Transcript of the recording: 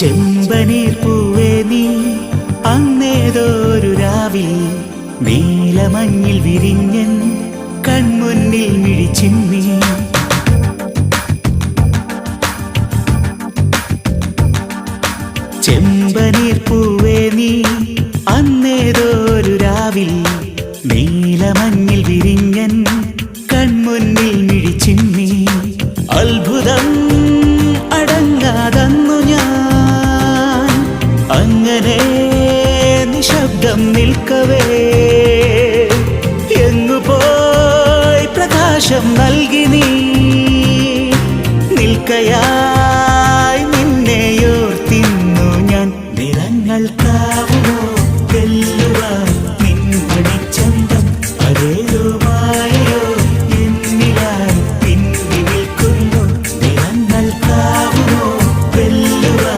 ചെമ്പനീർ പൂവേ നീ അന്നേതൊരു രാവിൽ നീലമഞ്ഞിൽ വിരിഞ്ഞൻ കൺമുന്നിൽ മിഴിച്ചിന്നി. ചെമ്പനീർ പൂവേ നീ അന്നേതൊരു രാവിൽ നീലമഞ്ഞിൽ വിരിഞ്ഞൻ കൺമുന്നിൽ മിഴിച്ചിന്നി. അത്ഭുതം അടങ്ങാതന്നു ഞാൻ അങ്ങനെ നിശബ്ദം നിൽക്കവേ. എങ്ങു പോയി പ്രകാശം നൽകി